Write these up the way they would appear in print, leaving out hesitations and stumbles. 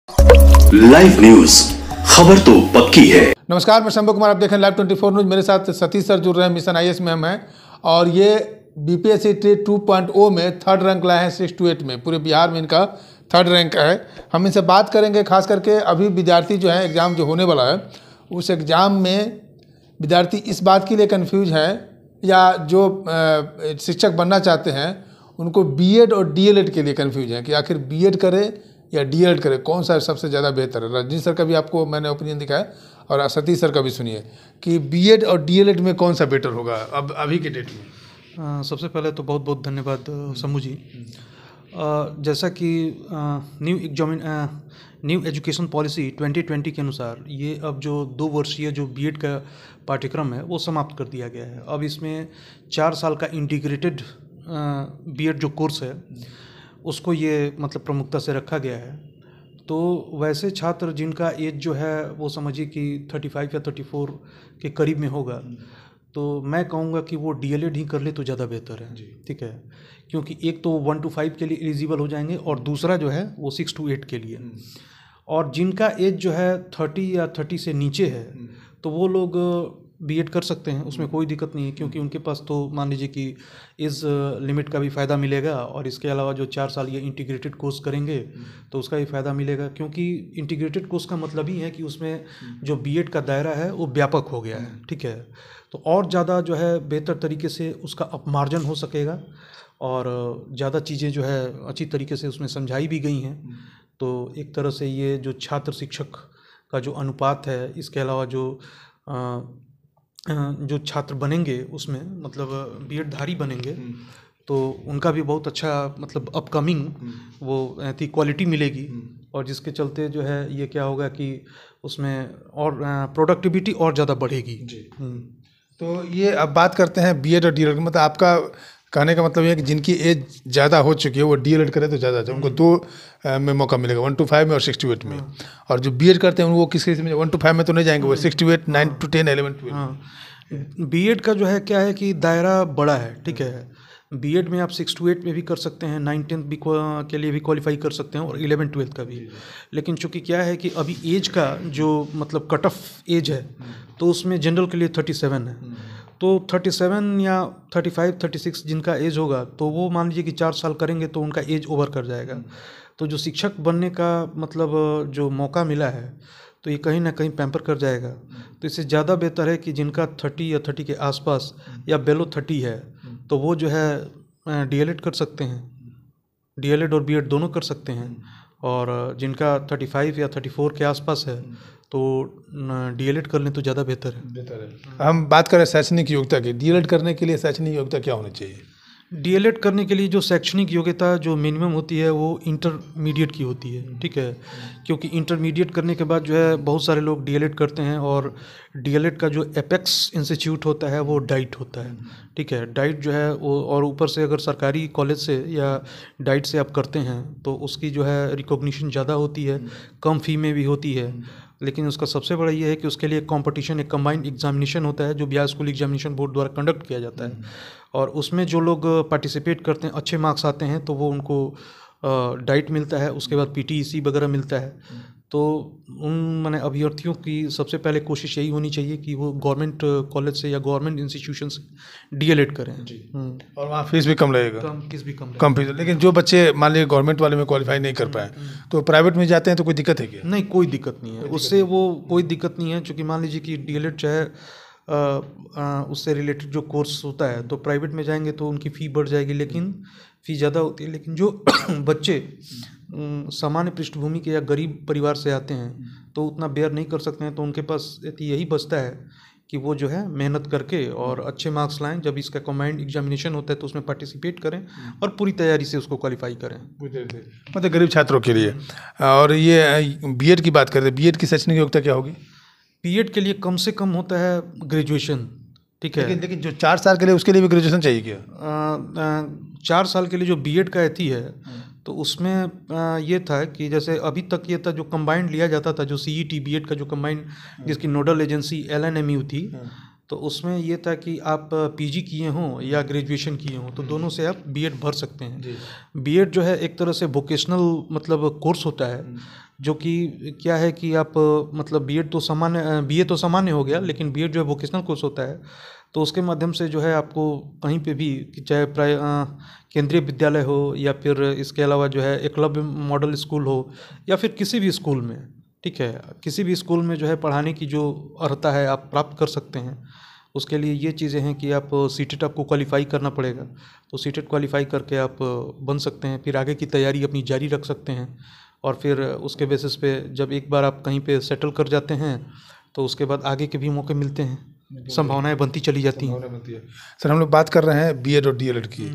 Live news, खबर तो पक्की है। नमस्कार, मैं शंभू कुमार, आप देख रहे हैं लाइव 24 न्यूज। मेरे साथ सतीश सर जुड़ रहे हैं, मिशन आईएएस में हम हैं और ये बीपीएससी ट्रेड 2.0 में 3rd रैंक लाए हैं 6 to 8 में। पूरे बिहार में इनका 3rd रैंक है। हम इनसे बात करेंगे, खास करके अभी विद्यार्थी जो है एग्ज़ाम जो होने वाला है उस एग्ज़ाम में विद्यार्थी इस बात के लिए कन्फ्यूज है या जो शिक्षक बनना चाहते हैं उनको बीएड और डीएलएड के लिए कन्फ्यूज है कि आखिर बीएड करे या डीएलएड करे, कौन सा सबसे ज़्यादा बेहतर है। रजनी सर का भी आपको मैंने ओपिनियन दिखाया और सतीश सर का भी सुनिए कि बीएड और डीएलएड में कौन सा बेटर होगा अब अभी के डेट में। सबसे पहले तो बहुत बहुत धन्यवाद शंभू जी। जैसा कि न्यू एजुकेशन पॉलिसी 2020 के अनुसार ये अब जो 2 वर्षीय जो बीएड का पाठ्यक्रम है वो समाप्त कर दिया गया है। अब इसमें 4 साल का इंटीग्रेटेड बीएड जो कोर्स है उसको ये मतलब प्रमुखता से रखा गया है। तो वैसे छात्र जिनका एज जो है वो समझिए कि 35 या 34 के करीब में होगा, तो मैं कहूँगा कि वो डीएलएड ही कर ले तो ज़्यादा बेहतर है। ठीक है, क्योंकि एक तो 1 to 5 के लिए एलिजिबल हो जाएंगे और दूसरा जो है वो 6 to 8 के लिए। और जिनका एज जो है 30 या 30 से नीचे है तो वो लोग बीएड कर सकते हैं, उसमें कोई दिक्कत नहीं है, क्योंकि उनके पास तो मान लीजिए कि इस लिमिट का भी फ़ायदा मिलेगा और इसके अलावा जो 4 साल ये इंटीग्रेटेड कोर्स करेंगे तो उसका भी फ़ायदा मिलेगा। क्योंकि इंटीग्रेटेड कोर्स का मतलब ही है कि उसमें जो बीएड का दायरा है वो व्यापक हो गया है। ठीक है, तो और ज़्यादा जो है बेहतर तरीके से उसका अपमार्जन हो सकेगा और ज़्यादा चीज़ें जो है अच्छी तरीके से उसमें समझाई भी गई हैं। तो एक तरह से ये जो छात्र शिक्षक का जो अनुपात है, इसके अलावा जो छात्र बनेंगे उसमें मतलब बीएड धारी बनेंगे तो उनका भी बहुत अच्छा मतलब अपकमिंग वो ऐसी क्वालिटी मिलेगी और जिसके चलते जो है ये क्या होगा कि उसमें और प्रोडक्टिविटी और ज़्यादा बढ़ेगी। तो ये अब बात करते हैं बीएड और डीएलएड, मतलब आपका कहने का मतलब ये है कि जिनकी एज ज़्यादा हो चुकी है वो डीएलएड करे तो ज़्यादा अच्छा, उनको 2 में मौका मिलेगा, 1 to 5 में और 6 to 8 में। और जो बीएड करते हैं वो किस केस में 1 to 5 में तो नहीं जाएंगे, वो 6 to 8, 9 to 10, 11 to 12। बीएड का जो है क्या है कि दायरा बड़ा है। ठीक है, बीएड में आप 6 to 8 में भी कर सकते हैं, 9, 10 भी के लिए भी क्वालिफाई कर सकते हैं और 11, 12 का भी। लेकिन चूंकि क्या है कि अभी एज का जो मतलब कट ऑफ एज है तो उसमें जनरल के लिए 37 है। तो 37 या 35, 36 जिनका एज होगा तो वो मान लीजिए कि 4 साल करेंगे तो उनका एज ओवर कर जाएगा। तो जो शिक्षक बनने का मतलब जो मौका मिला है तो ये कहीं ना कहीं पैम्पर कर जाएगा। तो इससे ज़्यादा बेहतर है कि जिनका 30 या 30 के आसपास या बेलो 30 है तो वो जो है डीएलएड कर सकते हैं, डीएलएड और बीएड दोनों कर सकते हैं। और जिनका 35 या 34 के आसपास है तो डीएलएड कर लें तो ज़्यादा बेहतर है। हम बात करें शैक्षणिक योग्यता की, डीएलएड करने के लिए शैक्षणिक योग्यता क्या होनी चाहिए? डीएलएड करने के लिए जो शैक्षणिक योग्यता जो मिनिमम होती है वो इंटरमीडिएट की होती है। ठीक है, क्योंकि इंटरमीडिएट करने के बाद जो है बहुत सारे लोग डीएलएड करते हैं और डीएलएड का जो एपेक्स इंस्टीट्यूट होता है वो डाइट होता है। ठीक है, डाइट जो है वो, और ऊपर से अगर सरकारी कॉलेज से या डाइट से आप करते हैं तो उसकी जो है रिकॉग्निशन ज़्यादा होती है, कम फ़ी में भी होती है। लेकिन उसका सबसे बड़ा ये है कि उसके लिए कंपटीशन, एक कंबाइंड एग्जामिनेशन होता है जो बिहार स्कूल एग्जामिनेशन बोर्ड द्वारा कंडक्ट किया जाता है और उसमें जो लोग पार्टिसिपेट करते हैं, अच्छे मार्क्स आते हैं तो वो उनको डाइट मिलता है, उसके बाद पीटीईसी वगैरह मिलता है। तो उन माने अभ्यर्थियों की सबसे पहले कोशिश यही होनी चाहिए कि वो गवर्नमेंट कॉलेज से या गवर्नमेंट इंस्टीट्यूशन से डीएलएड करें। और वहाँ फीस भी कम लगेगा, फीस भी कम फीस। लेकिन जो बच्चे मान लीजिए गवर्नमेंट वाले में क्वालिफाई नहीं कर पाए तो प्राइवेट में जाते हैं तो कोई दिक्कत है क्या? नहीं, कोई दिक्कत नहीं है उससे, वो कोई दिक्कत नहीं है। क्योंकि मान लीजिए कि डीएलएड चाहे उससे रिलेटेड जो कोर्स होता है तो प्राइवेट में जाएंगे तो उनकी फ़ी बढ़ जाएगी, लेकिन फ़ी ज़्यादा होती है। लेकिन जो बच्चे सामान्य पृष्ठभूमि के या गरीब परिवार से आते हैं तो उतना बेयर नहीं कर सकते हैं, तो उनके पास यही बचता है कि वो जो है मेहनत करके और अच्छे मार्क्स लाएं। जब इसका कंबाइंड एग्जामिनेशन होता है तो उसमें पार्टिसिपेट करें और पूरी तैयारी से उसको क्वालिफाई करें, मतलब गरीब छात्रों के लिए। और ये बीएड की बात करते हैं, बीएड की शैक्षणिक योग्यता क्या होगी? बीएड के लिए कम से कम होता है ग्रेजुएशन। ठीक है, लेकिन जो 4 साल के लिए उसके लिए भी ग्रेजुएशन चाहिए क्या? 4 साल के लिए जो बीएड का एथी है तो उसमें ये था कि जैसे अभी तक ये था जो कंबाइंड लिया जाता था, जो सीईटी बीएड का जो कंबाइंड जिसकी नोडल एजेंसी एलएनएमयू थी, तो उसमें ये था कि आप पीजी किए हों या ग्रेजुएशन किए हों तो दोनों से आप बीएड भर सकते हैं। बीएड जो है एक तरह से वोकेशनल मतलब कोर्स होता है जो कि क्या है कि आप मतलब बीएड तो सामान्य बीए तो सामान्य हो गया, लेकिन बीएड जो है वोकेशनल कोर्स होता है, तो उसके माध्यम से जो है आपको कहीं पे भी चाहे केंद्रीय विद्यालय हो या फिर इसके अलावा जो है एकलव्य मॉडल स्कूल हो या फिर किसी भी स्कूल में, ठीक है, किसी भी स्कूल में जो है पढ़ाने की जो अर्हता है आप प्राप्त कर सकते हैं। उसके लिए ये चीज़ें हैं कि आप सीटेट आपको क्वालिफाई करना पड़ेगा, तो सीटेट क्वालिफाई करके आप बन सकते हैं, फिर आगे की तैयारी अपनी जारी रख सकते हैं, और फिर उसके बेसिस पे जब एक बार आप कहीं पे सेटल कर जाते हैं तो उसके बाद आगे के भी मौके मिलते हैं, संभावनाएं बनती चली जाती हैं। सर हम लोग बात कर रहे हैं बीएड और डीएलएड की।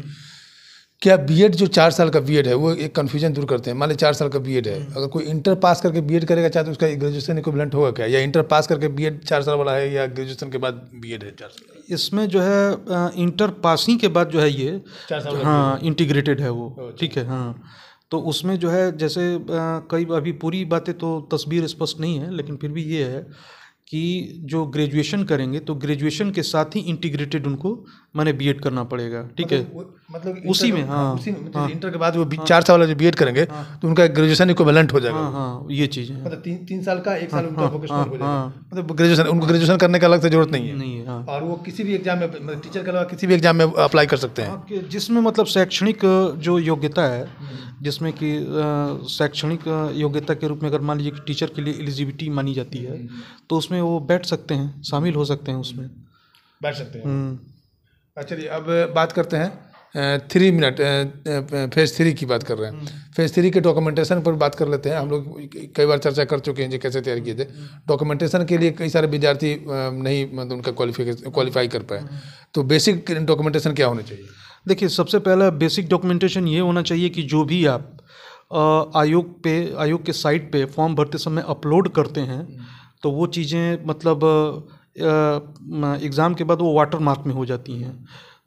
क्या बीएड जो 4 साल का बीएड है वो एक कन्फ्यूजन दूर करते हैं? मान लीजिए 4 साल का बीएड है, अगर कोई इंटर पास करके बीएड करेगा चाहे तो उसका ग्रेजुएशन इक्विवेलेंट होगा क्या, या इंटर पास करके बीएड 4 साल वाला है या ग्रेजुएशन के बाद बीएड है 4 साल? इसमें जो है इंटर पासिंग के बाद जो है ये 4 साल हाँ इंटीग्रेटेड है वो, ठीक है। हाँ, तो उसमें जो है जैसे कई अभी पूरी बातें तो तस्वीर स्पष्ट नहीं है, लेकिन फिर भी ये है कि जो ग्रेजुएशन करेंगे तो ग्रेजुएशन के साथ ही इंटीग्रेटेड उनको माने बीएड करना पड़ेगा, ठीक है, मतलब उसी में। हाँ, मतलब इंटर के बाद वो 4 साल वाला जो बीएड करेंगे तो उनका ग्रेजुएशन इक्विवेलेंट हो जाएगा। हाँ, ये चीज़ है, मतलब 3 साल का 1 साल उनका वोकेशनल हो जाएगा, मतलब ग्रेजुएशन उनको ग्रेजुएशन करने का अलग से जरूरत नहीं है। नहीं है। हाँ, और वो किसी भी एग्जाम में, मतलब टीचर के अलावा किसी भी एग्जाम में अप्लाई कर सकते हैं, जिसमें मतलब शैक्षणिक जो योग्यता है, जिसमें कि शैक्षणिक योग्यता के रूप में अगर मान लीजिए कि टीचर के लिए एलिजिबिलिटी मानी जाती है तो उसमें वो बैठ सकते हैं, शामिल हो सकते हैं, उसमें बैठ सकते हैं। अच्छा जी, अब बात करते हैं 3 मिनट फेज़ 3 की बात कर रहे हैं। फेज़ 3 के डॉक्यूमेंटेशन पर बात कर लेते हैं। हम लोग कई बार चर्चा कर चुके हैं जी कैसे तैयार किए थे। डॉक्यूमेंटेशन के लिए कई सारे विद्यार्थी नहीं मतलब उनका क्वालिफाई कर पाए, तो बेसिक डॉक्यूमेंटेशन क्या होना चाहिए? देखिए, सबसे पहला बेसिक डॉक्यूमेंटेशन ये होना चाहिए कि जो भी आप आयोग के साइट पे फॉर्म भरते समय अपलोड करते हैं तो वो चीज़ें मतलब एग्ज़ाम के बाद वो वाटर मार्क में हो जाती हैं।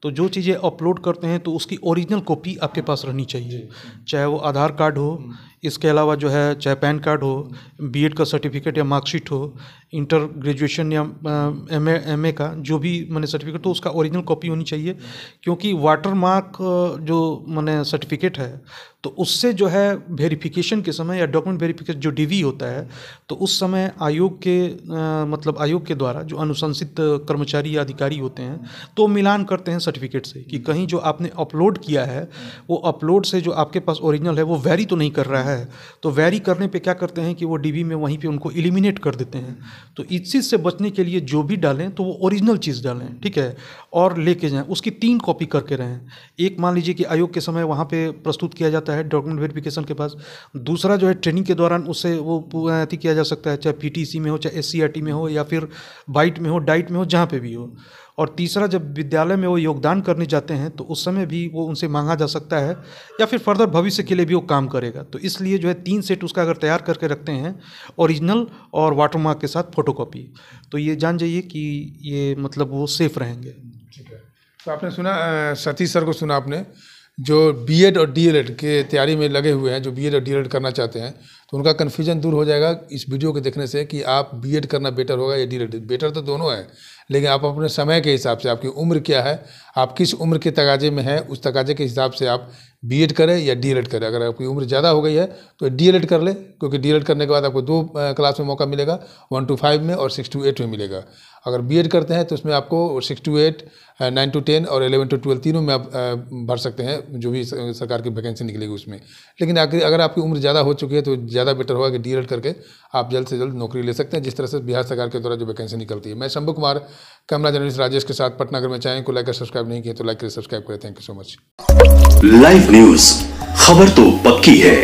तो जो चीज़ें अपलोड करते हैं तो उसकी ओरिजिनल कॉपी आपके पास रहनी चाहिए, चाहे वो आधार कार्ड हो, इसके अलावा जो है चाहे पैन कार्ड हो, बीएड का सर्टिफिकेट या मार्कशीट हो, इंटर ग्रेजुएशन या एमए का जो भी मैंने सर्टिफिकेट हो उसका ओरिजिनल कॉपी होनी चाहिए, क्योंकि वाटर मार्क जो मैंने सर्टिफिकेट है तो उससे जो है वेरिफिकेशन के समय या डॉक्यूमेंट वेरिफिकेशन जो डीवी होता है तो उस समय आयोग के मतलब आयोग के द्वारा जो अनुशंसित कर्मचारी या अधिकारी होते हैं तो मिलान करते हैं सर्टिफिकेट से कि कहीं जो आपने अपलोड किया है वो अपलोड से जो आपके पास ओरिजिनल है वो वेरी तो नहीं कर रहा है। तो वेरी करने पे क्या करते हैं कि वो डीवी में वहीं पे उनको एलिमिनेट कर देते हैं। तो इस चीज़ से बचने के लिए जो भी डालें तो वो ओरिजिनल चीज़ डालें, ठीक है, और लेके जाएं, उसकी 3 कॉपी करके रहें। एक मान लीजिए कि आयोग के समय वहाँ पे प्रस्तुत किया जाता है डॉक्यूमेंट वेरिफिकेशन के पास, दूसरा जो है ट्रेनिंग के दौरान उससे वो अति किया जा सकता है, चाहे पीटीसी में हो, चाहे एससीईआरटी में हो, या फिर बाइट में हो, डाइट में हो, जहाँ पे भी हो। और तीसरा जब विद्यालय में वो योगदान करने जाते हैं तो उस समय भी वो उनसे मांगा जा सकता है, या फिर फर्दर भविष्य के लिए भी वो काम करेगा। तो इसलिए जो है 3 सेट उसका अगर तैयार करके रखते हैं, ओरिजिनल और वाटरमार्क के साथ फोटोकॉपी, तो ये जान जाइए कि ये मतलब वो सेफ रहेंगे। ठीक है, तो आपने सुना सतीश सर को सुना आपने, जो बीएड और डीएलएड के तैयारी में लगे हुए हैं, जो बीएड और डीएलएड करना चाहते हैं, तो उनका कन्फ्यूजन दूर हो जाएगा इस वीडियो को देखने से कि आप बीएड करना बेटर होगा या डीएलएड। बेटर तो दोनों है, लेकिन आप अपने समय के हिसाब से, आपकी उम्र क्या है, आप किस उम्र के तकाजे में है, उस तकाजे के हिसाब से आप बीएड करें या डीएलएड करें। अगर आपकी उम्र ज़्यादा हो गई है तो डीएलएड कर ले, क्योंकि डीएलएड करने के बाद आपको 2 क्लास में मौका मिलेगा, 1 to 5 में और 6 to 8 में मिलेगा। अगर बीएड करते हैं तो उसमें आपको 6 to 8, 9 to 10 और 11 to 12 तीनों में आप भर सकते हैं, जो भी सरकार की वैकेंसी निकलेगी उसमें। लेकिन अगर आपकी उम्र ज़्यादा हो चुकी है तो ज़्यादा बेटर होगा कि डीएलएड करके आप जल्द से जल्द नौकरी ले सकते हैं, जिस तरह से बिहार सरकार के द्वारा जो वैकेंसी निकलती है। मैं शंभू कुमार, कैमरा जर्नलिस्ट राजेश के साथ पटना। अगर मैं चैनल को लाइक और सब्सक्राइब नहीं किए तो लाइक करें, सब्सक्राइब करें। Thank you so much. Live news, खबर तो पक्की है।